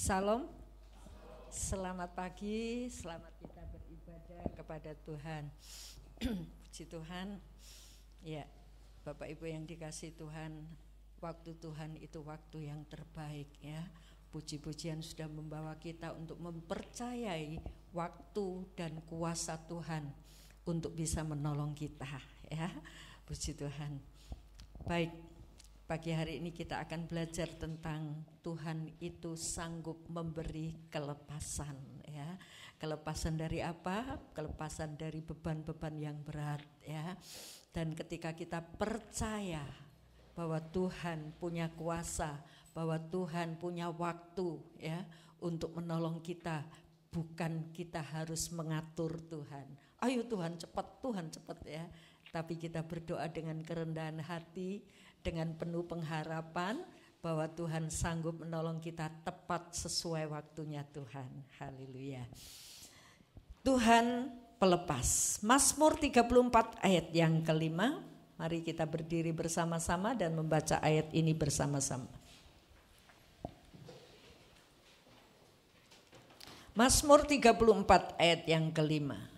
Salam, selamat pagi, selamat kita beribadah kepada Tuhan. Puji Tuhan, ya Bapak Ibu yang dikasihi Tuhan, waktu Tuhan itu waktu yang terbaik ya. Puji-pujian sudah membawa kita untuk mempercayai waktu dan kuasa Tuhan untuk bisa menolong kita ya. Puji Tuhan. Baik, pagi hari ini kita akan belajar tentang Tuhan itu sanggup memberi kelepasan ya. Kelepasan dari apa? Kelepasan dari beban-beban yang berat ya. Dan ketika kita percaya bahwa Tuhan punya kuasa, bahwa Tuhan punya waktu ya untuk menolong kita, bukan kita harus mengatur Tuhan. Ayo Tuhan cepat ya. Tapi kita berdoa dengan kerendahan hati, dengan penuh pengharapan bahwa Tuhan sanggup menolong kita tepat sesuai waktunya Tuhan. Haleluya. Tuhan pelepas. Mazmur 34 ayat yang kelima. Mari kita berdiri bersama-sama dan membaca ayat ini bersama-sama. Mazmur 34 ayat yang kelima.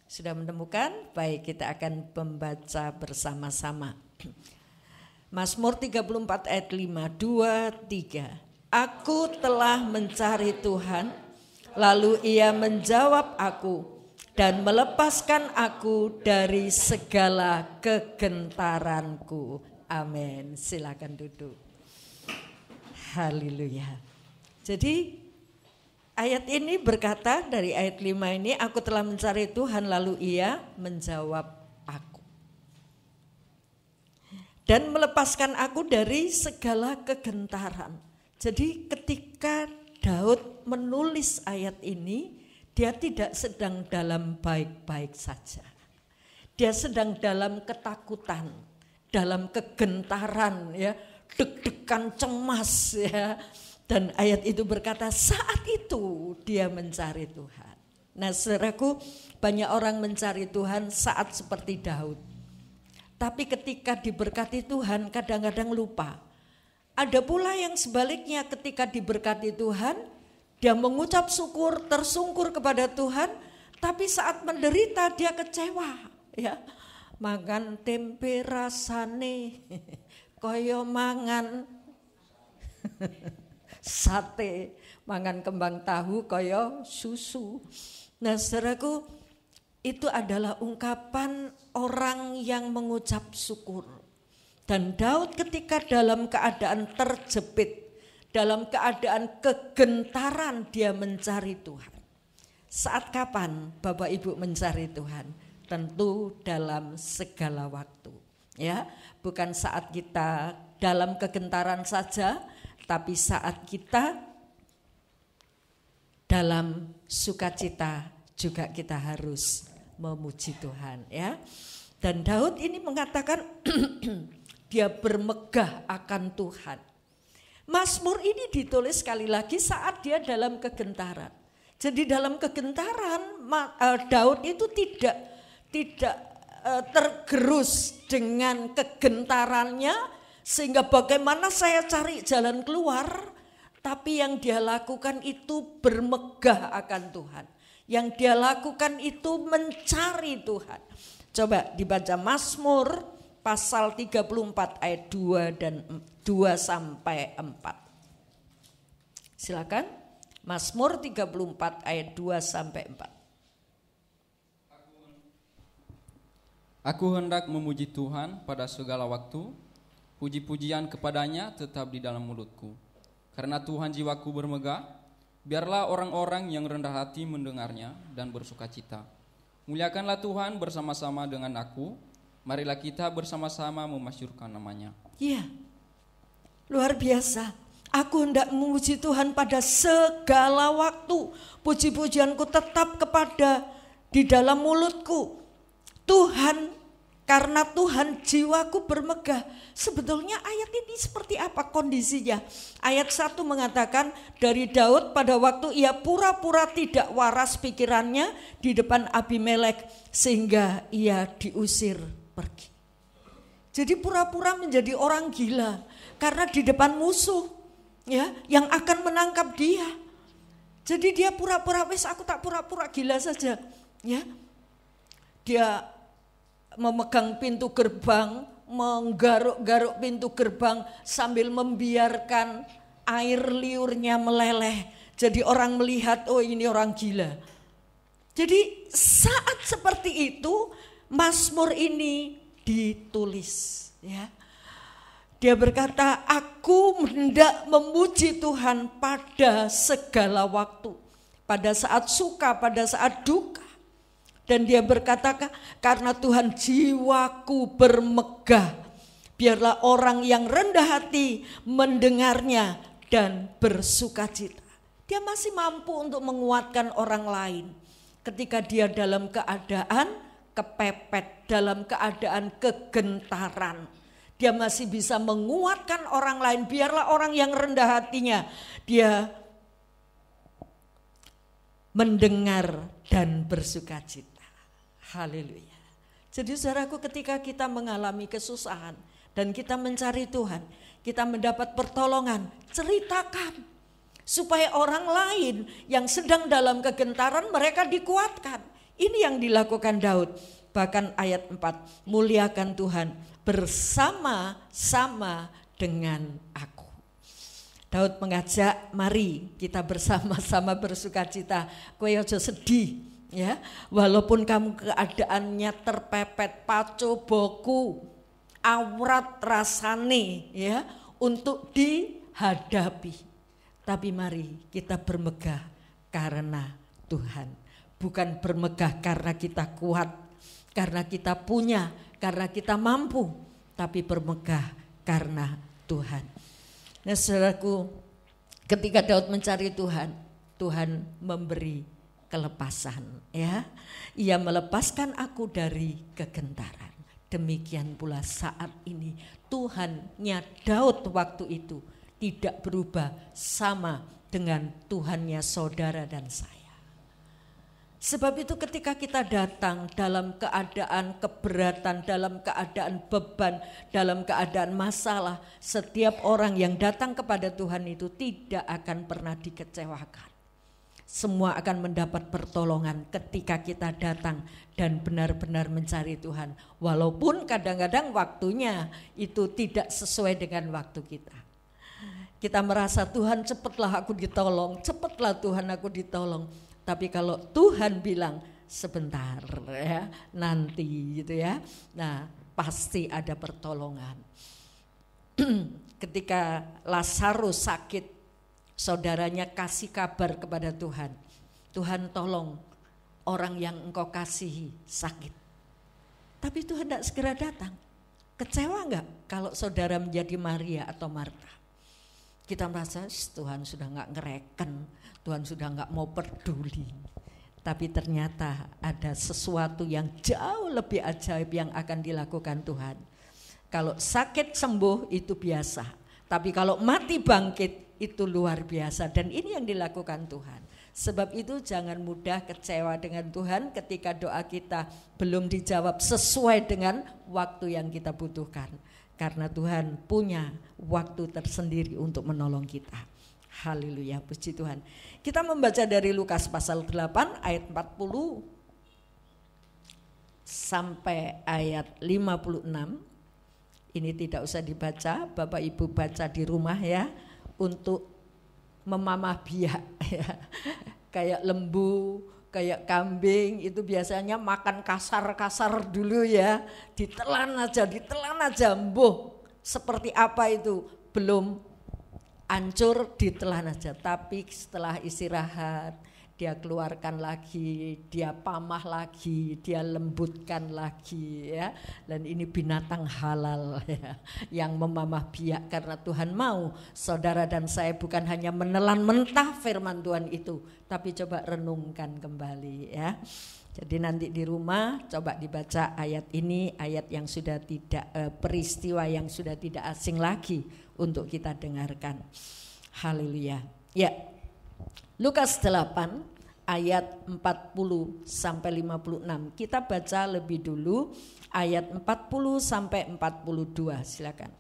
Sudah menemukan? Baik, kita akan membaca bersama-sama. Mazmur 34 ayat 5, 2, 3. Aku telah mencari Tuhan, lalu Ia menjawab aku dan melepaskan aku dari segala kegentaranku. Amin. Silakan duduk. Haleluya. Jadi ayat ini berkata dari ayat 5 ini, aku telah mencari Tuhan lalu Ia menjawab aku. Dan melepaskan aku dari segala kegentaran. Jadi ketika Daud menulis ayat ini, dia tidak sedang dalam baik-baik saja. Dia sedang dalam ketakutan, dalam kegentaran ya, deg-degan cemas ya. Dan ayat itu berkata saat itu dia mencari Tuhan. Nah saudaraku, banyak orang mencari Tuhan saat seperti Daud. Tapi ketika diberkati Tuhan kadang-kadang lupa. Ada pula yang sebaliknya, ketika diberkati Tuhan dia mengucap syukur, tersungkur kepada Tuhan. Tapi saat menderita dia kecewa ya. Mangan tempe rasane koyo mangan sate, mangan kembang tahu kaya susu. Nah saudaraku, itu adalah ungkapan orang yang mengucap syukur. Dan Daud ketika dalam keadaan terjepit, dalam keadaan kegentaran dia mencari Tuhan. Saat kapan Bapak Ibu mencari Tuhan? Tentu dalam segala waktu ya. Bukan saat kita dalam kegentaran saja, tapi saat kita dalam sukacita juga kita harus memuji Tuhan ya. Dan Daud ini mengatakan dia bermegah akan Tuhan. Mazmur ini ditulis sekali lagi saat dia dalam kegentaran. Jadi dalam kegentaran Daud itu tidak tergerus dengan kegentarannya, sehingga bagaimana saya cari jalan keluar, tapi yang dia lakukan itu bermegah akan Tuhan. Yang dia lakukan itu mencari Tuhan. Coba dibaca Mazmur pasal 34 ayat 2 dan 2 sampai 4. Silakan. Mazmur 34 ayat 2 sampai 4. Aku hendak memuji Tuhan pada segala waktu. Puji-pujian kepadanya tetap di dalam mulutku. Karena Tuhan jiwaku bermegah, biarlah orang-orang yang rendah hati mendengarnya dan bersukacita. Muliakanlah Tuhan bersama-sama dengan aku. Marilah kita bersama-sama memasyurkan namanya. Iya, luar biasa. Aku hendak memuji Tuhan pada segala waktu. Puji-pujianku tetap kepada di dalam mulutku. Tuhan, karena Tuhan jiwaku bermegah. Sebetulnya ayat ini seperti apa kondisinya? Ayat 1 mengatakan dari Daud pada waktu ia pura-pura tidak waras pikirannya di depan Abimelek sehingga ia diusir pergi. Jadi pura-pura menjadi orang gila karena di depan musuh. ya, yang akan menangkap dia. Jadi dia pura-pura, wis aku tak pura-pura gila saja, ya. Dia memegang pintu gerbang, menggaruk-garuk pintu gerbang sambil membiarkan air liurnya meleleh. Jadi orang melihat, oh ini orang gila. Jadi saat seperti itu Mazmur ini ditulis, ya. Dia berkata, aku hendak memuji Tuhan pada segala waktu, pada saat suka, pada saat duka. Dan dia berkata, karena Tuhan jiwaku bermegah, biarlah orang yang rendah hati mendengarnya dan bersukacita. Dia masih mampu untuk menguatkan orang lain ketika dia dalam keadaan kepepet, dalam keadaan kegentaran. Dia masih bisa menguatkan orang lain, biarlah orang yang rendah hatinya, dia mendengar dan bersukacita. Haleluya. Jadi saudaraku, ketika kita mengalami kesusahan dan kita mencari Tuhan, kita mendapat pertolongan, ceritakan supaya orang lain yang sedang dalam kegentaran mereka dikuatkan. Ini yang dilakukan Daud. Bahkan ayat 4, muliakan Tuhan bersama-sama dengan aku. Daud mengajak, mari kita bersama-sama bersukacita. Kowe aja sedih, ya. Walaupun kamu keadaannya terpepet, pacu boku, aurat rasane, ya, untuk dihadapi. Tapi mari kita bermegah karena Tuhan. Bukan bermegah karena kita kuat, karena kita punya, karena kita mampu, tapi bermegah karena Tuhan. Nah saudaraku, ketika Daud mencari Tuhan, Tuhan memberi kelepasan, ya. Ia melepaskan aku dari kegentaran. Demikian pula saat ini Tuhannya Daud waktu itu tidak berubah, sama dengan Tuhannya saudara dan saya. Sebab itu ketika kita datang dalam keadaan keberatan, dalam keadaan beban, dalam keadaan masalah, setiap orang yang datang kepada Tuhan itu tidak akan pernah dikecewakan. Semua akan mendapat pertolongan ketika kita datang dan benar-benar mencari Tuhan. Walaupun kadang-kadang waktunya itu tidak sesuai dengan waktu kita. Kita merasa Tuhan cepatlah aku ditolong, cepatlah Tuhan aku ditolong. Tapi kalau Tuhan bilang sebentar, ya, nanti gitu ya, nah pasti ada pertolongan. Ketika Lazarus sakit, saudaranya kasih kabar kepada Tuhan, Tuhan tolong orang yang engkau kasihi sakit. Tapi Tuhan tidak segera datang. Kecewa enggak kalau saudara menjadi Maria atau Marta? Kita merasa Tuhan sudah enggak ngereken, Tuhan sudah enggak mau peduli. Tapi ternyata ada sesuatu yang jauh lebih ajaib yang akan dilakukan Tuhan. Kalau sakit sembuh itu biasa, tapi kalau mati bangkit itu luar biasa. Dan ini yang dilakukan Tuhan. Sebab itu jangan mudah kecewa dengan Tuhan ketika doa kita belum dijawab sesuai dengan waktu yang kita butuhkan. Karena Tuhan punya waktu tersendiri untuk menolong kita. Haleluya, puji Tuhan. Kita membaca dari Lukas pasal 8 ayat 40 sampai ayat 56. Ini tidak usah dibaca, Bapak Ibu baca di rumah ya, untuk memamah biak ya. Kayak lembu, kayak kambing itu biasanya makan kasar-kasar dulu ya, ditelan aja, mbuh seperti apa itu belum hancur, ditelan aja. Tapi setelah istirahat dia keluarkan lagi, dia pamah lagi, dia lembutkan lagi ya. Dan ini binatang halal ya, yang memamah biak karena Tuhan mau saudara dan saya bukan hanya menelan mentah firman Tuhan itu, tapi coba renungkan kembali ya. Jadi nanti di rumah coba dibaca ayat ini, ayat yang sudah tidak peristiwa yang sudah tidak asing lagi untuk kita dengarkan. Haleluya. Ya. Lukas 8 ayat 40 sampai 56. Kita baca lebih dulu ayat 40 sampai 42. Silakan.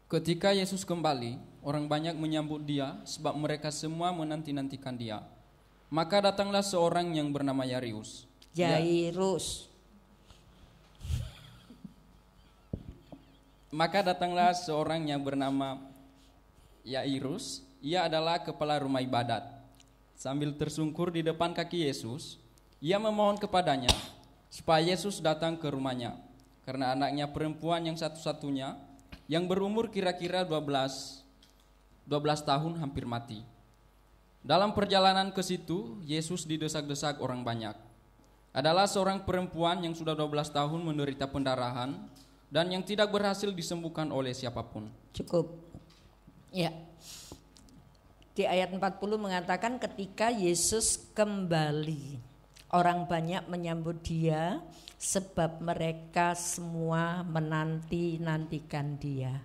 Ketika Yesus kembali, orang banyak menyambut dia sebab mereka semua menanti-nantikan dia. Maka datanglah seorang yang bernama Yairus. Maka datanglah seorang yang bernama Yairus. Ia adalah kepala rumah ibadat. Sambil tersungkur di depan kaki Yesus, ia memohon kepadanya supaya Yesus datang ke rumahnya, karena anaknya perempuan yang satu-satunya yang berumur kira-kira 12 tahun hampir mati. Dalam perjalanan ke situ, Yesus didesak-desak orang banyak. Adalah seorang perempuan yang sudah 12 tahun menderita pendarahan dan yang tidak berhasil disembuhkan oleh siapapun. Cukup. Ya. Di ayat 40 mengatakan ketika Yesus kembali, orang banyak menyambut dia sebab mereka semua menanti-nantikan dia.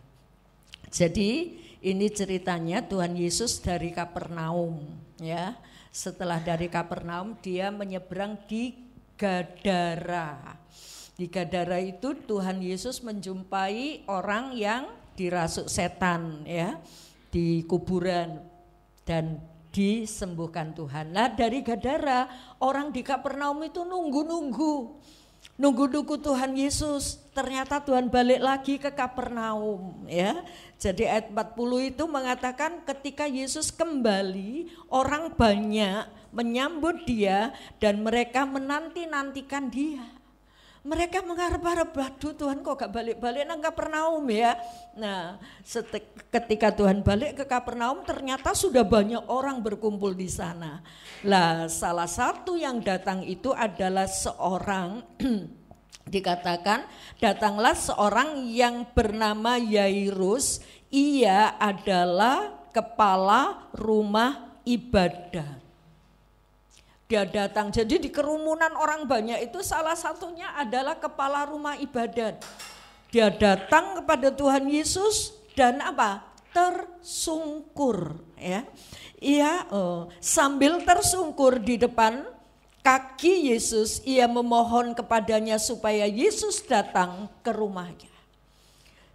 Jadi ini ceritanya Tuhan Yesus dari Kapernaum, ya. Setelah dari Kapernaum dia menyeberang di Gadara. Di Gadara itu Tuhan Yesus menjumpai orang yang dirasuk setan, ya, di kuburan dan disembuhkan Tuhan. Nah, dari Gadara orang di Kapernaum itu nunggu Tuhan Yesus. Ternyata Tuhan balik lagi ke Kapernaum, ya. Jadi ayat 40 itu mengatakan ketika Yesus kembali, orang banyak menyambut dia dan mereka menanti-nantikan dia. Mereka mengharap-harap, aduh Tuhan kok gak balik-balik nang Kapernaum ya. Nah, ketika Tuhan balik ke Kapernaum ternyata sudah banyak orang berkumpul di sana. Lah, salah satu yang datang itu adalah seorang dikatakan datanglah seorang yang bernama Yairus. Ia adalah kepala rumah ibadah. Dia datang, jadi di kerumunan orang banyak itu salah satunya adalah kepala rumah ibadat. Dia datang kepada Tuhan Yesus dan apa? Tersungkur, ya. Ia sambil tersungkur di depan kaki Yesus, ia memohon kepadanya supaya Yesus datang ke rumahnya.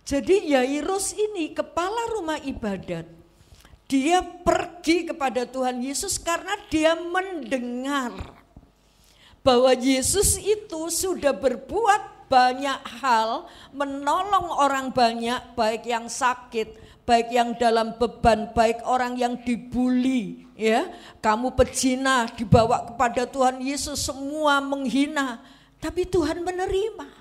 Jadi Yairus ini kepala rumah ibadat. Dia pergi kepada Tuhan Yesus karena dia mendengar bahwa Yesus itu sudah berbuat banyak hal, menolong orang banyak, baik yang sakit, baik yang dalam beban, baik orang yang dibully, ya. Kamu pezina dibawa kepada Tuhan Yesus, semua menghina, tapi Tuhan menerima.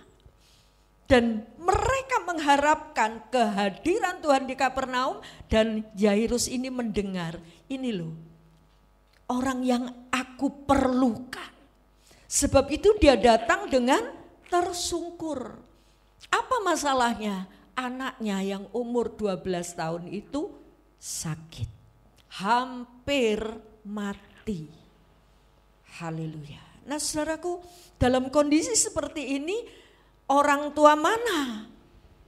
Dan mereka mengharapkan kehadiran Tuhan di Kapernaum dan Yairus ini mendengar, ini loh orang yang aku perlukan. Sebab itu dia datang dengan tersungkur. Apa masalahnya? Anaknya yang umur 12 tahun itu sakit, hampir mati. Haleluya. Nah saudaraku, dalam kondisi seperti ini orang tua mana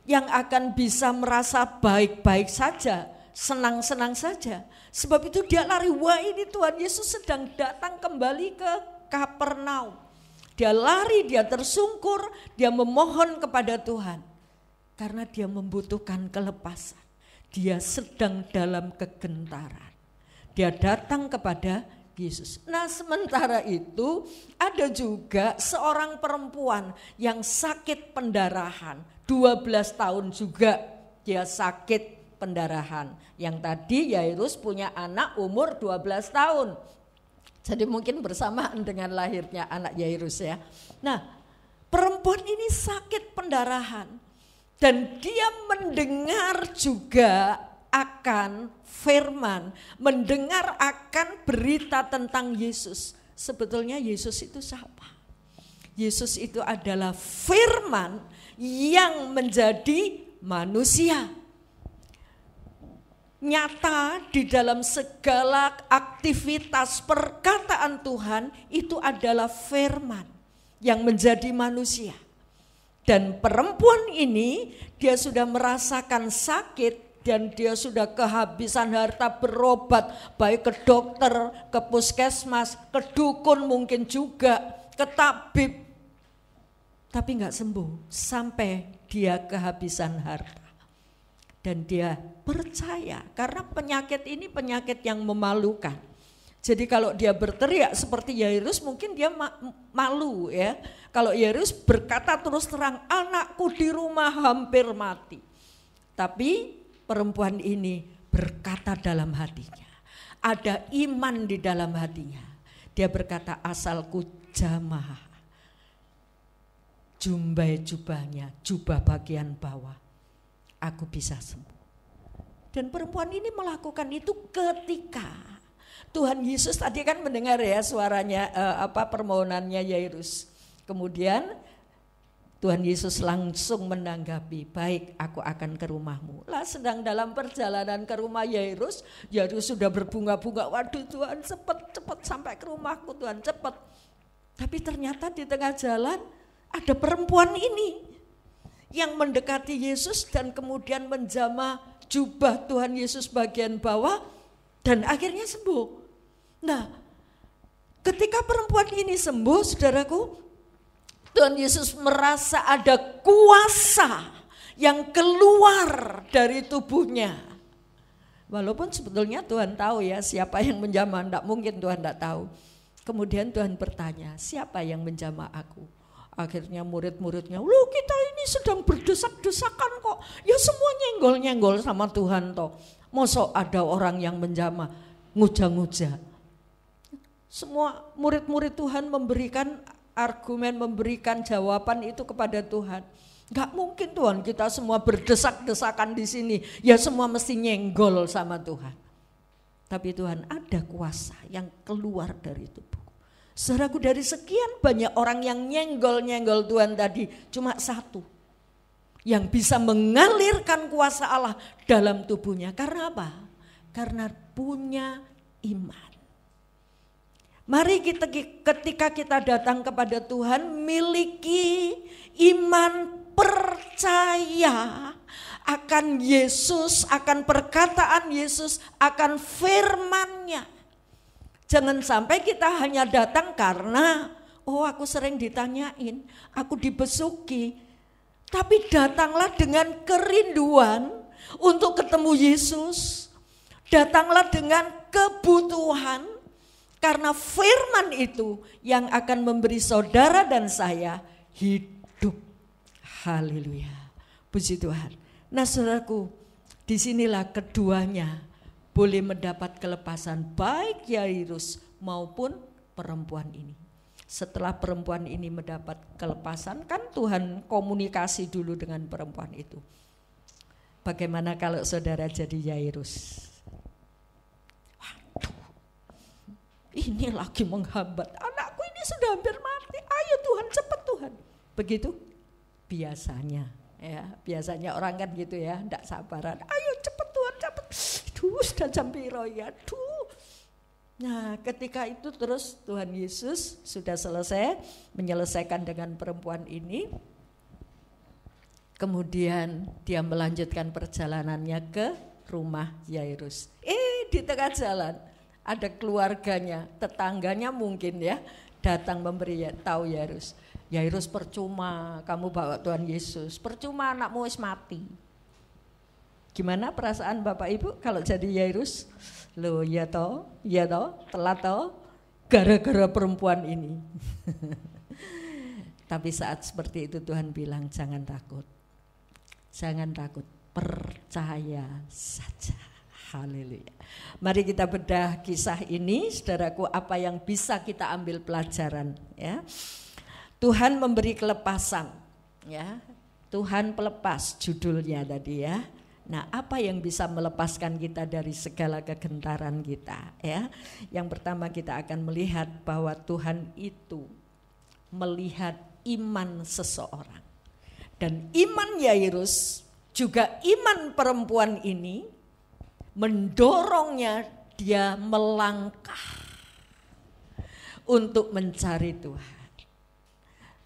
yang akan bisa merasa baik-baik saja, senang-senang saja. Sebab itu dia lari, wah ini Tuhan Yesus sedang datang kembali ke Kapernaum. Dia lari, dia tersungkur, dia memohon kepada Tuhan. Karena dia membutuhkan kelepasan. Dia sedang dalam kegentaran. Dia datang kepada Yesus. Nah sementara itu ada juga seorang perempuan yang sakit pendarahan. 12 tahun juga dia sakit pendarahan. Yang tadi Yairus punya anak umur 12 tahun. Jadi mungkin bersamaan dengan lahirnya anak Yairus ya. Nah perempuan ini sakit pendarahan. Dan dia mendengar juga akan firman, mendengar akan berita tentang Yesus. Sebetulnya Yesus itu siapa? Yesus itu adalah firman yang menjadi manusia. Nyata di dalam segala aktivitas perkataan Tuhan itu adalah firman yang menjadi manusia. Dan perempuan ini dia sudah merasakan sakit dan dia sudah kehabisan harta berobat, baik ke dokter, ke puskesmas, ke dukun mungkin juga, ke tabib. Tapi enggak sembuh sampai dia kehabisan harta. Dan dia percaya karena penyakit ini penyakit yang memalukan. Jadi kalau dia berteriak seperti Yairus mungkin dia malu ya. Kalau Yairus berkata terus terang, anakku di rumah hampir mati. Tapi perempuan ini berkata dalam hatinya. Ada iman di dalam hatinya. Dia berkata asalku jamah jumbai jubahnya, jubah bagian bawah, aku bisa sembuh. Dan perempuan ini melakukan itu ketika Tuhan Yesus tadi kan mendengar ya suaranya permohonannya Yairus. Kemudian Tuhan Yesus langsung menanggapi, baik aku akan ke rumahmu. Lah sedang dalam perjalanan ke rumah Yairus, Yairus sudah berbunga-bunga, waduh Tuhan cepat sampai ke rumahku Tuhan cepat. Tapi ternyata di tengah jalan ada perempuan ini yang mendekati Yesus dan kemudian menjamah jubah Tuhan Yesus bagian bawah dan akhirnya sembuh. Nah, ketika perempuan ini sembuh, saudaraku, Tuhan Yesus merasa ada kuasa yang keluar dari tubuhnya. Walaupun sebetulnya Tuhan tahu ya siapa yang menjamah, tidak mungkin Tuhan tidak tahu. Kemudian Tuhan bertanya, siapa yang menjamah aku? Akhirnya murid-muridnya, loh kita ini sedang berdesak-desakan kok. Ya semua nyenggol-nyenggol sama Tuhan toh. Mosok ada orang yang menjamah, nguja-nguja. Semua murid-murid Tuhan memberikan argumen, memberikan jawaban itu kepada Tuhan. Gak mungkin Tuhan kita semua berdesak-desakan di sini. Ya semua mesti nyenggol sama Tuhan. Tapi Tuhan ada kuasa yang keluar dari tubuh. Saudaraku, dari sekian banyak orang yang nyenggol-nyenggol Tuhan tadi, cuma satu yang bisa mengalirkan kuasa Allah dalam tubuhnya. Karena apa? Karena punya iman. Mari kita ketika kita datang kepada Tuhan, miliki iman, percaya akan Yesus, akan perkataan Yesus, akan firman-Nya. Jangan sampai kita hanya datang karena aku sering ditanyain, aku dibesuki. Tapi datanglah dengan kerinduan untuk ketemu Yesus. Datanglah dengan kebutuhan, karena firman itu yang akan memberi saudara dan saya hidup. Haleluya. Puji Tuhan. Nah saudaraku, disinilah keduanya boleh mendapat kelepasan, baik Yairus maupun perempuan ini. Setelah perempuan ini mendapat kelepasan, kan Tuhan komunikasi dulu dengan perempuan itu. Bagaimana kalau saudara jadi Yairus? Waduh, ini lagi menghambat, anakku ini sudah hampir mati, ayo Tuhan cepat Tuhan. Begitu biasanya ya, biasanya orang kan gitu ya, enggak sabaran, ayo cepat Tuhan cepat. Sudah jam piro ya, Nah ketika itu terus Tuhan Yesus sudah selesai menyelesaikan dengan perempuan ini. Kemudian dia melanjutkan perjalanannya ke rumah Yairus. Di tengah jalan ada keluarganya, tetangganya mungkin ya, datang memberi tahu Yairus. Yairus, percuma kamu bawa Tuhan Yesus, percuma anakmu wis mati. Gimana perasaan Bapak Ibu kalau jadi Yairus? Loh ya toh, telat toh, gara-gara perempuan ini. Tapi saat seperti itu Tuhan bilang jangan takut, percaya saja. Haleluya. Mari kita bedah kisah ini, saudaraku, apa yang bisa kita ambil pelajaran ya. Tuhan memberi kelepasan ya. Tuhan pelepas judulnya tadi ya. Nah, apa yang bisa melepaskan kita dari segala kegentaran kita ya? Yang pertama kita akan melihat bahwa Tuhan itu melihat iman seseorang. Dan iman Yairus juga iman perempuan ini mendorongnya dia melangkah untuk mencari Tuhan.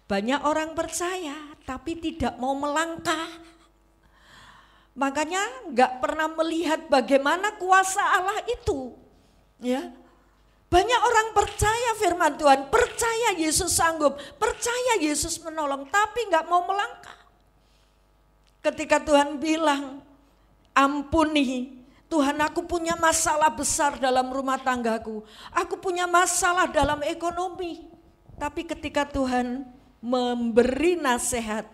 Banyak orang percaya tapi tidak mau melangkah. Makanya enggak pernah melihat bagaimana kuasa Allah itu. Ya. Banyak orang percaya firman Tuhan, percaya Yesus sanggup, percaya Yesus menolong, tapi enggak mau melangkah. Ketika Tuhan bilang, Ampuni. Tuhan, aku punya masalah besar dalam rumah tanggaku. Aku punya masalah dalam ekonomi. Tapi ketika Tuhan memberi nasihat,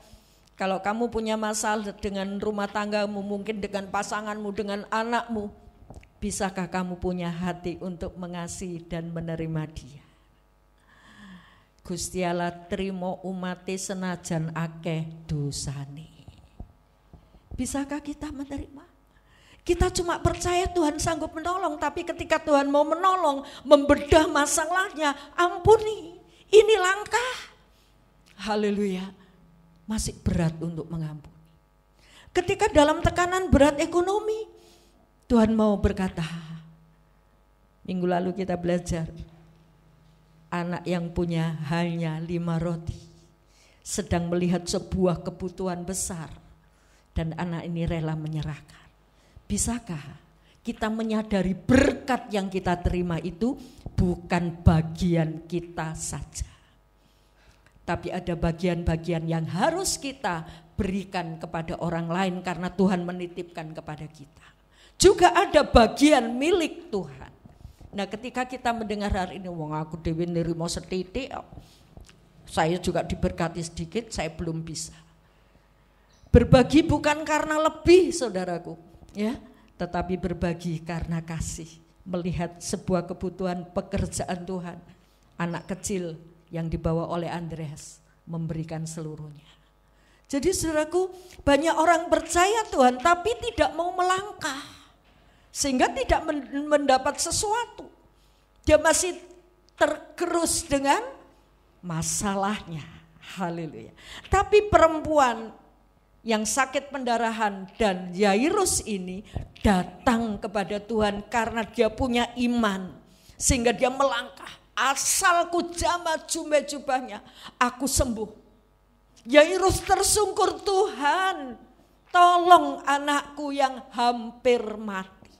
kalau kamu punya masalah dengan rumah tanggamu, mungkin dengan pasanganmu, dengan anakmu, bisakah kamu punya hati untuk mengasihi dan menerima dia? Gusti Allah trimo umate senajan akeh dosane. Bisakah kita menerima? Kita cuma percaya Tuhan sanggup menolong, tapi ketika Tuhan mau menolong, membedah masalahnya, ampuni, ini langkah. Haleluya, masih berat untuk mengampuni. Ketika dalam tekanan berat ekonomi, Tuhan mau berkata, minggu lalu kita belajar, anak yang punya hanya 5 roti, sedang melihat sebuah kebutuhan besar, dan anak ini rela menyerahkan. Bisakah kita menyadari berkat yang kita terima itu bukan bagian kita saja, tapi ada bagian-bagian yang harus kita berikan kepada orang lain karena Tuhan menitipkan kepada kita. Juga ada bagian milik Tuhan. Nah, ketika kita mendengar hari ini, wong aku dewe nerimo setitik, saya juga diberkati sedikit, saya belum bisa. Berbagi bukan karena lebih, saudaraku, ya, tetapi berbagi karena kasih. Melihat sebuah kebutuhan pekerjaan Tuhan, anak kecil yang dibawa oleh Andreas memberikan seluruhnya. Jadi saudaraku, banyak orang percaya Tuhan tapi tidak mau melangkah, sehingga tidak mendapat sesuatu. Dia masih tergerus dengan masalahnya. Haleluya. Tapi perempuan yang sakit pendarahan dan Yairus ini datang kepada Tuhan karena dia punya iman, sehingga dia melangkah. Asalku jamah jubahnya, aku sembuh. Yairus tersungkur, Tuhan, tolong anakku yang hampir mati.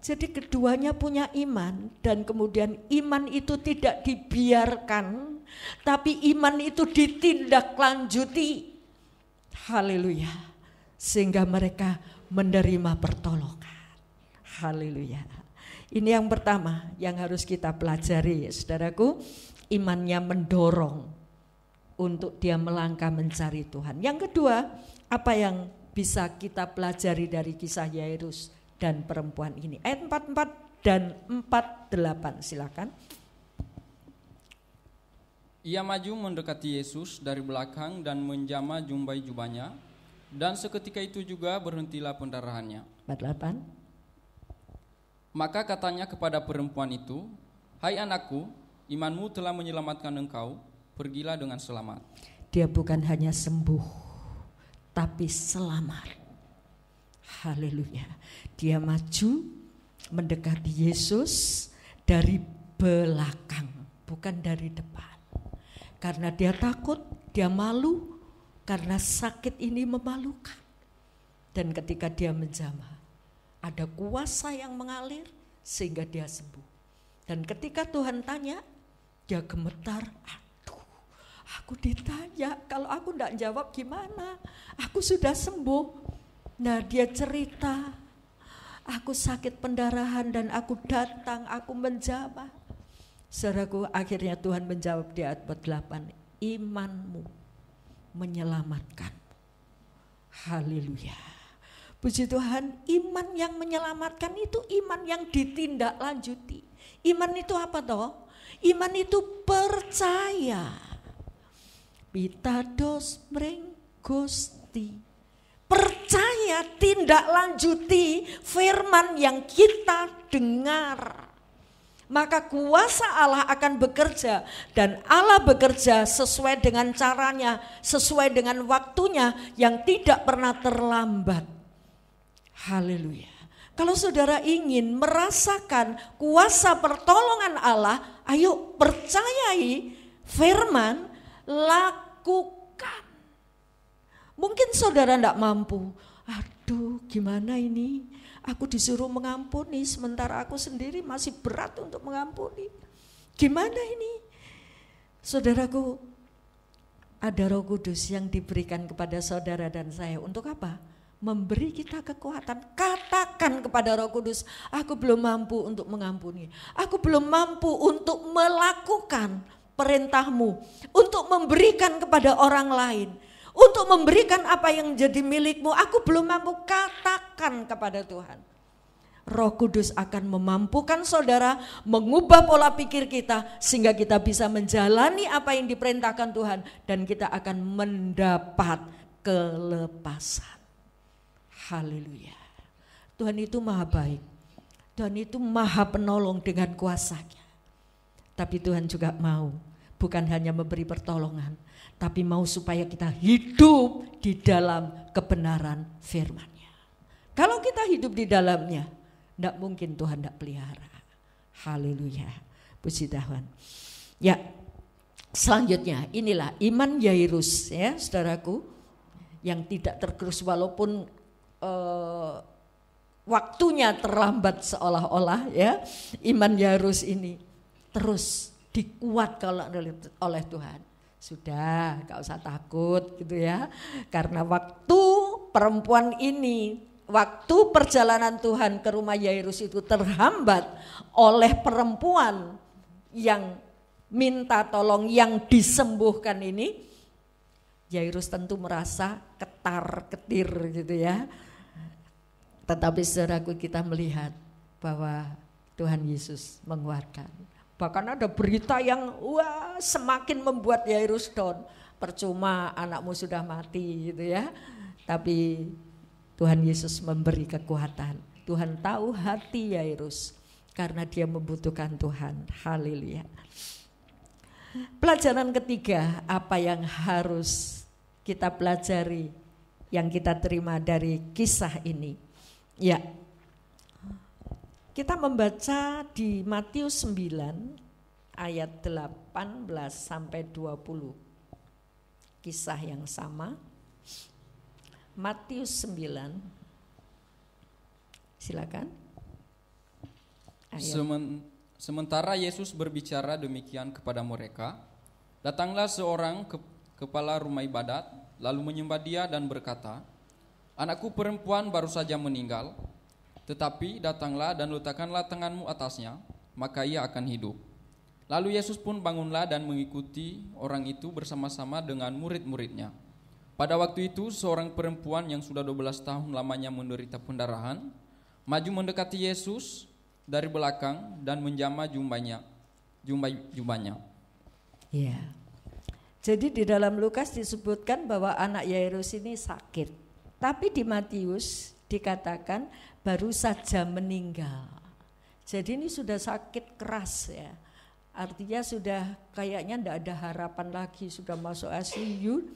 Jadi keduanya punya iman, dan kemudian iman itu tidak dibiarkan, tapi iman itu ditindaklanjuti. Haleluya. Sehingga mereka menerima pertolongan. Haleluya. Ini yang pertama yang harus kita pelajari, saudaraku. Imannya mendorong untuk dia melangkah mencari Tuhan. Yang kedua, apa yang bisa kita pelajari dari kisah Yairus dan perempuan ini? Ayat 44 dan 48, silakan. Ia maju mendekati Yesus dari belakang dan menjamah jumbai jubahnya, dan seketika itu juga berhentilah pendarahannya. 48. Maka katanya kepada perempuan itu, "Hai anakku, imanmu telah menyelamatkan engkau, pergilah dengan selamat." Dia bukan hanya sembuh, tapi selamat. Haleluya. Dia maju mendekati Yesus dari belakang, bukan dari depan. Karena dia takut, dia malu, karena sakit ini memalukan. Dan ketika dia menjamah, ada kuasa yang mengalir sehingga dia sembuh. Dan ketika Tuhan tanya, dia gemetar, aduh, aku ditanya, kalau aku tidak jawab gimana? Aku sudah sembuh. Nah, dia cerita, aku sakit pendarahan dan aku datang, aku menjamah. Saudaraku, akhirnya Tuhan menjawab di ayat 48, imanmu menyelamatkan. Haleluya. Puji Tuhan, iman yang menyelamatkan itu iman yang ditindaklanjuti. Iman itu apa toh? Iman itu percaya. Pitados mring Gusti. Percaya, tindak lanjuti firman yang kita dengar. Maka kuasa Allah akan bekerja, dan Allah bekerja sesuai dengan caranya, sesuai dengan waktunya yang tidak pernah terlambat. Haleluya. Kalau saudara ingin merasakan kuasa pertolongan Allah, ayo percayai firman, lakukan. Mungkin saudara tidak mampu, aduh gimana ini? Aku disuruh mengampuni sementara aku sendiri masih berat untuk mengampuni. Gimana ini? Saudaraku, ada Roh Kudus yang diberikan kepada saudara dan saya untuk apa? memberi kita kekuatan. Katakan kepada Roh Kudus, aku belum mampu untuk mengampuni. Aku belum mampu untuk melakukan perintah-Mu, untuk memberikan kepada orang lain, untuk memberikan apa yang jadi milik-Mu. Aku belum mampu. Katakan kepada Tuhan. Roh Kudus akan memampukan saudara mengubah pola pikir kita sehingga kita bisa menjalani apa yang diperintahkan Tuhan dan kita akan mendapat kelepasan. Haleluya. Tuhan itu maha baik. Tuhan itu maha penolong dengan kuasa-Nya. Tapi Tuhan juga mau bukan hanya memberi pertolongan, tapi mau supaya kita hidup di dalam kebenaran firman-Nya. Kalau kita hidup di dalamnya, tidak mungkin Tuhan tidak pelihara. Haleluya. Puji Tuhan. Ya, selanjutnya inilah iman Yairus ya saudaraku, yang tidak tergerus walaupun waktunya terlambat seolah-olah ya. Iman Yairus ini terus dikuatkan oleh Tuhan. Sudah, gak usah takut gitu ya. Karena waktu perempuan ini, waktu perjalanan Tuhan ke rumah Yairus itu terhambat oleh perempuan yang minta tolong, yang disembuhkan ini, Yairus tentu merasa ketar-ketir gitu ya. Tetapi saudaraku, kita melihat bahwa Tuhan Yesus menguatkan. Bahkan ada berita yang semakin membuat Yairus down. Percuma anakmu sudah mati gitu ya. Tapi Tuhan Yesus memberi kekuatan. Tuhan tahu hati Yairus karena dia membutuhkan Tuhan. Haleluya. Pelajaran ketiga, apa yang harus kita pelajari, yang kita terima dari kisah ini. Ya, kita membaca di Matius 9 ayat 18 sampai 20. Kisah yang sama. Matius 9. Silakan. Sementara Yesus berbicara demikian kepada mereka, datanglah seorang kepala rumah ibadat, lalu menyembah dia dan berkata, anakku perempuan baru saja meninggal, tetapi datanglah dan letakkanlah tanganmu atasnya, maka ia akan hidup. Lalu Yesus pun bangunlah dan mengikuti orang itu bersama-sama dengan murid-muridnya. Pada waktu itu seorang perempuan yang sudah 12 tahun lamanya menderita pendarahan, maju mendekati Yesus dari belakang dan menjamah jubahnya. Ya. Jadi di dalam Lukas disebutkan bahwa anak Yairus ini sakit. Tapi di Matius dikatakan baru saja meninggal. Jadi ini sudah sakit keras ya. Artinya sudah kayaknya tidak ada harapan lagi, sudah masuk ICU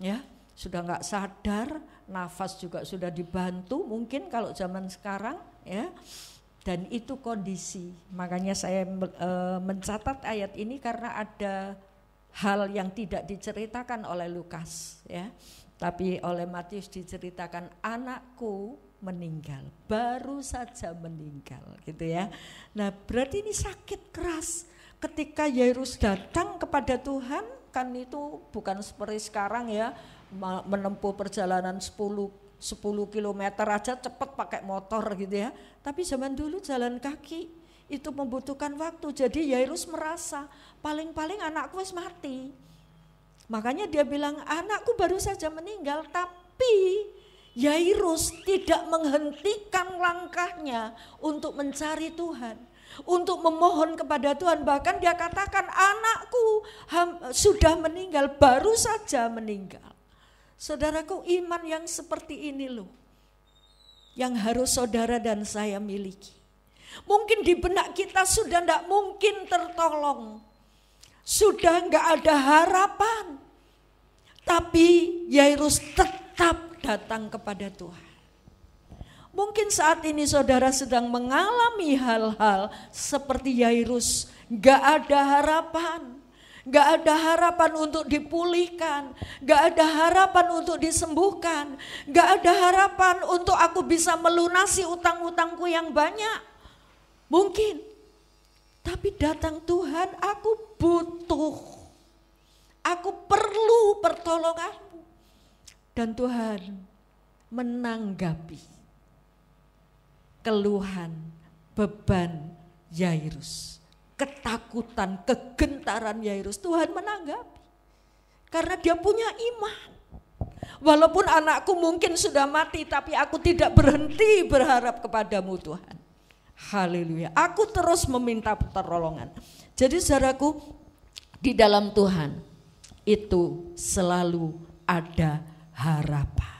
ya, sudah nggak sadar, nafas juga sudah dibantu mungkin kalau zaman sekarang ya. Dan itu kondisi. Makanya saya mencatat ayat ini karena ada hal yang tidak diceritakan oleh Lukas ya. Tapi oleh Matius diceritakan anakku meninggal, baru saja meninggal gitu ya. Nah berarti ini sakit keras. Ketika Yairus datang kepada Tuhan, kan itu bukan seperti sekarang ya, menempuh perjalanan 10 kilometer aja cepat pakai motor gitu ya. Tapi zaman dulu jalan kaki itu membutuhkan waktu. Jadi Yairus merasa paling-paling anakku wis mati. Makanya dia bilang anakku baru saja meninggal, tapi Yairus tidak menghentikan langkahnya untuk mencari Tuhan, untuk memohon kepada Tuhan. Bahkan dia katakan anakku sudah meninggal, baru saja meninggal. Saudaraku, iman yang seperti ini loh yang harus saudara dan saya miliki. Mungkin di benak kita sudah tidak mungkin tertolong, sudah enggak ada harapan. Tapi Yairus tetap datang kepada Tuhan. Mungkin saat ini saudara sedang mengalami hal-hal seperti Yairus, enggak ada harapan. Enggak ada harapan untuk dipulihkan, enggak ada harapan untuk disembuhkan, enggak ada harapan untuk aku bisa melunasi utang-utangku yang banyak. Mungkin. Tapi datang Tuhan, aku butuh. Aku perlu pertolonganmu. Dan Tuhan menanggapi keluhan, beban Yairus, ketakutan, kegentaran Yairus. Tuhan menanggapi karena dia punya iman. Walaupun anakku mungkin sudah mati, tapi aku tidak berhenti berharap kepadamu Tuhan. Haleluya. Aku terus meminta pertolongan. Jadi saudaraku, di dalam Tuhan itu selalu ada harapan.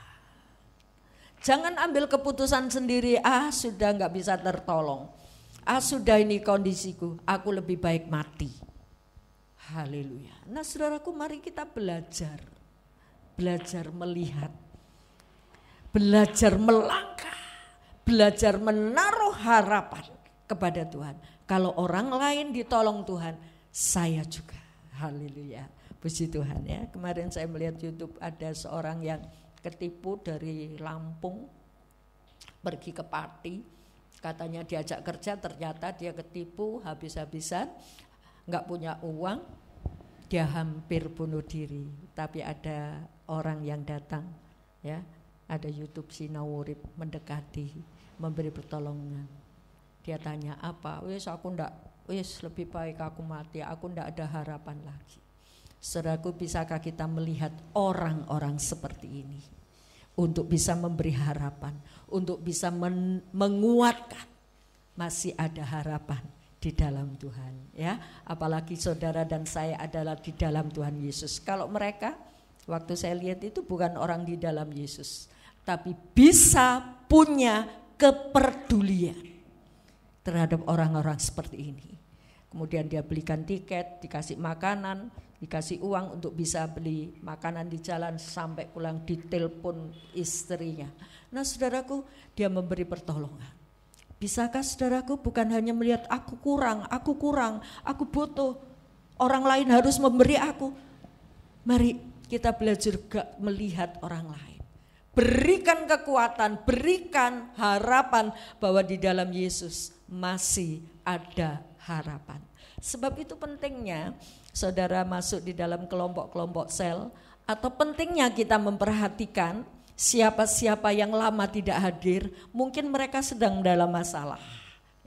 Jangan ambil keputusan sendiri, sudah gak bisa tertolong. Sudah ini kondisiku, aku lebih baik mati. Haleluya. Nah saudaraku, mari kita belajar melihat, belajar melangkah, belajar menaruh harapan kepada Tuhan. Kalau orang lain ditolong Tuhan, saya juga. Haleluya. Puji Tuhan ya. Kemarin saya melihat YouTube ada seorang yang ketipu dari Lampung pergi ke Pati, katanya diajak kerja, ternyata dia ketipu habis-habisan, nggak punya uang, dia hampir bunuh diri. Tapi ada orang yang datang, ya, ada YouTube Sinawurip mendekati, memberi pertolongan. Dia tanya apa? Lebih baik aku mati, aku ndak ada harapan lagi. Saudaraku, bisakah kita melihat orang-orang seperti ini untuk bisa memberi harapan, untuk bisa menguatkan masih ada harapan di dalam Tuhan, ya. Apalagi saudara dan saya adalah di dalam Tuhan Yesus. Kalau mereka, waktu saya lihat itu bukan orang di dalam Yesus, tapi bisa punya kepedulian terhadap orang-orang seperti ini. Kemudian dia belikan tiket, dikasih makanan, dikasih uang untuk bisa beli makanan di jalan, sampai pulang ditelepon istrinya. Nah saudaraku, dia memberi pertolongan. Bisakah saudaraku bukan hanya melihat aku kurang, aku butuh, orang lain harus memberi aku. Mari kita belajar juga melihat orang lain. Berikan kekuatan, berikan harapan bahwa di dalam Yesus masih ada harapan. Sebab itu pentingnya saudara masuk di dalam kelompok-kelompok sel, atau pentingnya kita memperhatikan siapa-siapa yang lama tidak hadir, mungkin mereka sedang dalam masalah,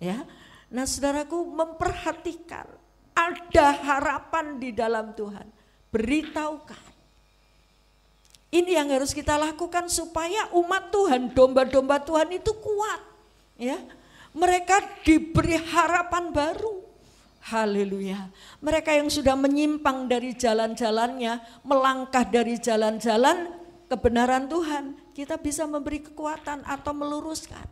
ya. Nah saudaraku, memperhatikan ada harapan di dalam Tuhan, beritahukan. Ini yang harus kita lakukan supaya umat Tuhan, domba-domba Tuhan itu kuat, ya. Mereka diberi harapan baru. Haleluya. Mereka yang sudah menyimpang dari jalan-jalannya, melangkah dari jalan-jalan kebenaran Tuhan, kita bisa memberi kekuatan atau meluruskan.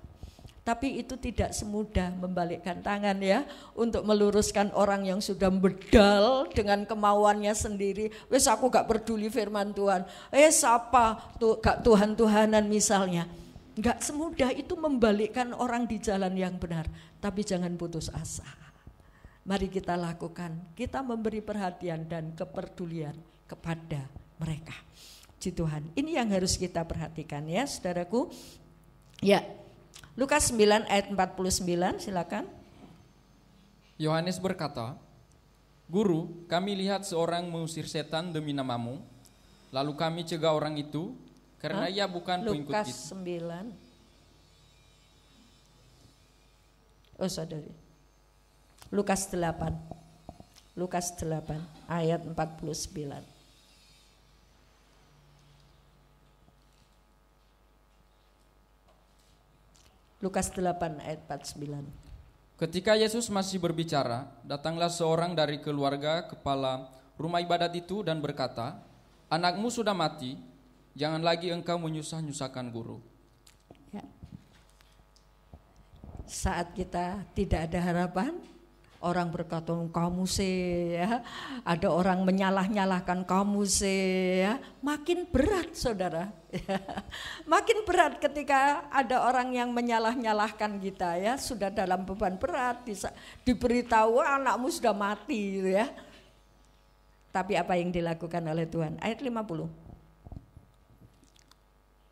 Tapi itu tidak semudah membalikkan tangan, ya, untuk meluruskan orang yang sudah bedal dengan kemauannya sendiri. Wes aku gak peduli firman Tuhan. Siapa tuh gak Tuhan-Tuhanan misalnya. Gak semudah itu membalikkan orang di jalan yang benar. Tapi jangan putus asa. Mari kita lakukan, kita memberi perhatian dan kepedulian kepada mereka. Puji Tuhan, ini yang harus kita perhatikan, ya saudaraku. Ya, Lukas 9 ayat 49, silakan. Yohanes berkata, Guru, kami lihat seorang mengusir setan demi namamu, lalu kami cegah orang itu, karena ia bukan pengikut kita. Lukas 9. Oh saudari. Lukas 8 ayat 49. Lukas 8 ayat 49. Ketika Yesus masih berbicara, datanglah seorang dari keluarga kepala rumah ibadat itu dan berkata, anakmu sudah mati, jangan lagi engkau menyusah-nyusahkan guru. Ya. Saat kita tidak ada harapan, orang berkata kamu sih, ya. Ada orang menyalah-nyalahkan kamu sih, ya. Makin berat saudara, ya. Makin berat ketika ada orang yang menyalah-nyalahkan kita, ya. Sudah dalam beban berat, diberitahu anakmu sudah mati, ya. Tapi apa yang dilakukan oleh Tuhan? Ayat 50.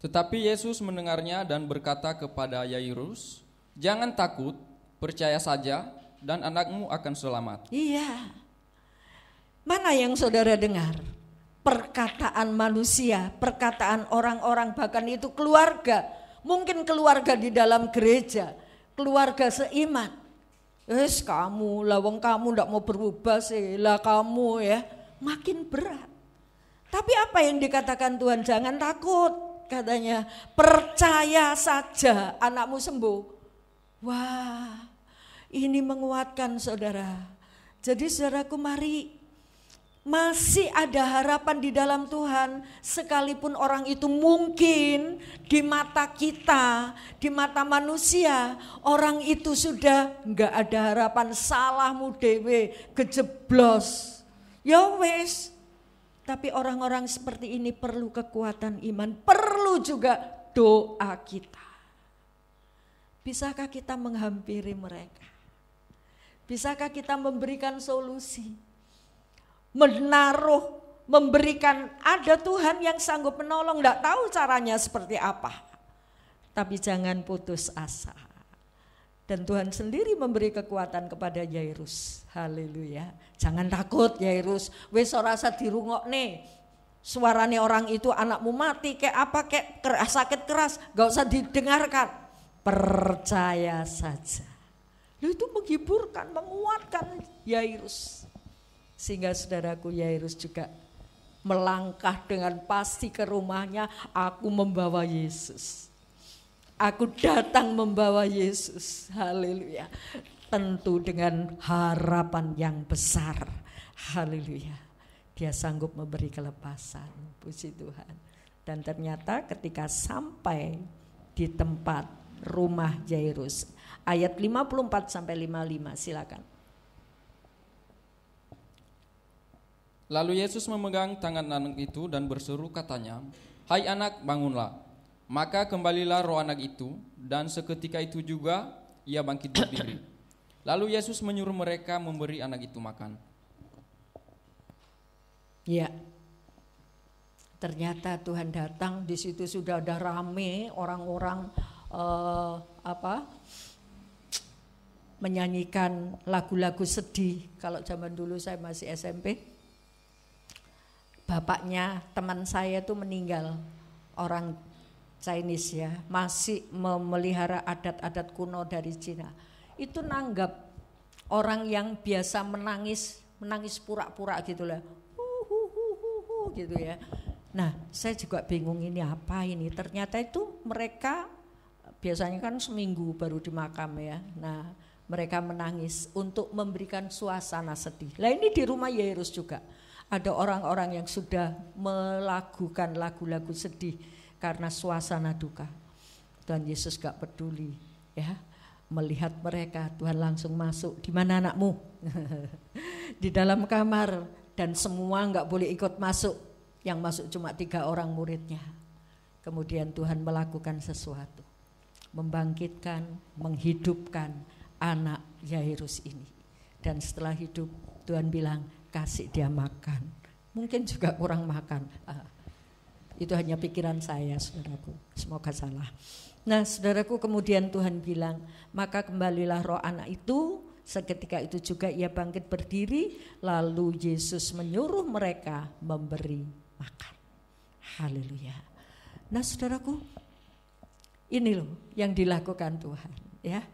Tetapi Yesus mendengarnya dan berkata kepada Yairus, jangan takut, percaya saja, dan anakmu akan selamat. Iya. Mana yang saudara dengar? perkataan manusia, perkataan orang-orang, bahkan itu keluarga. Mungkin keluarga di dalam gereja, keluarga seiman. Kamu, lawang kamu ndak mau berubah sih, lah kamu ya, makin berat. Tapi apa yang dikatakan Tuhan? Jangan takut, katanya, percaya saja anakmu sembuh. Wah, ini menguatkan saudara. Jadi saudaraku, mari, masih ada harapan di dalam Tuhan, sekalipun orang itu mungkin di mata kita, di mata manusia, orang itu sudah enggak ada harapan, salahmu dewe, kejeblos. Ya wes. Tapi orang-orang seperti ini perlu kekuatan iman, perlu juga doa kita. Bisakah kita menghampiri mereka? Bisakah kita memberikan solusi? Menaruh, memberikan, ada Tuhan yang sanggup menolong, enggak tahu caranya seperti apa. Tapi jangan putus asa. Dan Tuhan sendiri memberi kekuatan kepada Yairus. Haleluya. Jangan takut Yairus, wis ora usah dirungokne. Suarane orang itu, anakmu mati kayak apa, kayak sakit keras, enggak usah didengarkan. Percaya saja. Itu menghiburkan, menguatkan Yairus. Sehingga saudaraku, Yairus juga melangkah dengan pasti ke rumahnya. Aku membawa Yesus. Aku datang membawa Yesus. Haleluya. Tentu dengan harapan yang besar. Haleluya. Dia sanggup memberi kelepasan. Puji Tuhan. Dan ternyata ketika sampai di tempat rumah Yairus, ayat 54 sampai 55, silakan. Lalu Yesus memegang tangan anak itu dan berseru katanya, "Hai anak, bangunlah." Maka kembalilah roh anak itu, dan seketika itu juga ia bangkit berdiri. Lalu Yesus menyuruh mereka memberi anak itu makan. Ya, ternyata Tuhan datang, di situ sudah ada rame orang-orang menyanyikan lagu-lagu sedih. Kalau zaman dulu saya masih SMP. Bapaknya teman saya itu meninggal, orang Chinese ya, masih memelihara adat-adat kuno dari Cina. Itu nanggap orang yang biasa menangis pura-pura gitu lah, gitu ya. Nah, saya juga bingung ini apa ini. Ternyata itu mereka biasanya kan seminggu baru di makam ya. Nah, mereka menangis untuk memberikan suasana sedih. Lah ini di rumah Yairus juga. Ada orang-orang yang sudah melakukan lagu-lagu sedih karena suasana duka. Tuhan Yesus gak peduli ya, melihat mereka. Tuhan langsung masuk. Di mana anakmu? Di dalam kamar, dan semua gak boleh ikut masuk. Yang masuk cuma 3 orang muridnya. Kemudian Tuhan melakukan sesuatu, membangkitkan, menghidupkan anak Yairus ini. Dan setelah hidup, Tuhan bilang, kasih dia makan. Mungkin juga kurang makan. Itu hanya pikiran saya, saudaraku. Semoga salah. Nah, saudaraku, kemudian Tuhan bilang, maka kembalilah roh anak itu. Seketika itu juga ia bangkit berdiri. Lalu Yesus menyuruh mereka memberi makan. Haleluya. Nah, saudaraku, ini loh yang dilakukan Tuhan, ya.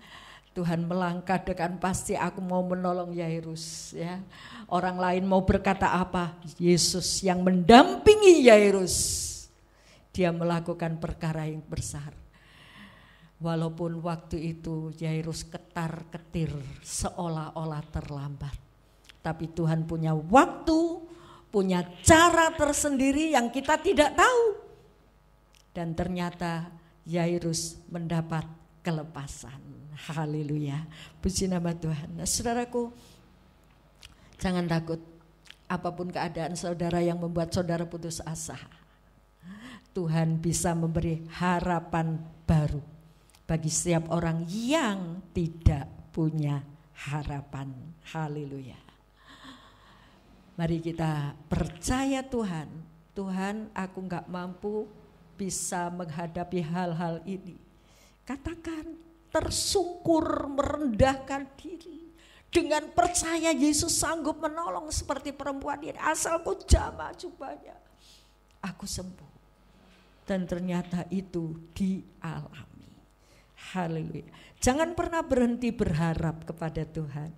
Tuhan melangkah dengan pasti, aku mau menolong Yairus ya. Orang lain mau berkata apa, Yesus yang mendampingi Yairus. Dia melakukan perkara yang besar. Walaupun waktu itu Yairus ketar-ketir seolah-olah terlambat. Tapi Tuhan punya waktu, punya cara tersendiri yang kita tidak tahu. Dan ternyata Yairus mendapat kelepasan. Haleluya, puji nama Tuhan. Nah, saudaraku, jangan takut apapun keadaan saudara yang membuat saudara putus asa. Tuhan bisa memberi harapan baru bagi setiap orang yang tidak punya harapan. Haleluya. Mari kita percaya Tuhan. Tuhan, aku gak mampu bisa menghadapi hal-hal ini. Katakan, tersungkur, merendahkan diri, Dengan percaya Yesus sanggup menolong seperti perempuan ini. Asal kau jamah jubahnya, aku sembuh. Dan ternyata itu dialami. Haleluya. Jangan pernah berhenti berharap kepada Tuhan.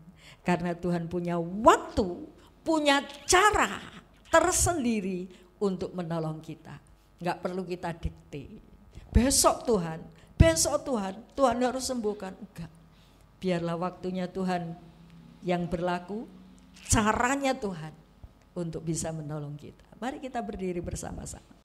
Karena Tuhan punya waktu, punya cara tersendiri untuk menolong kita. Gak perlu kita dikte. Besok Tuhan, Tuhan harus sembuhkan. Enggak. Biarlah waktunya Tuhan yang berlaku, caranya Tuhan untuk bisa menolong kita. Mari kita berdiri bersama-sama.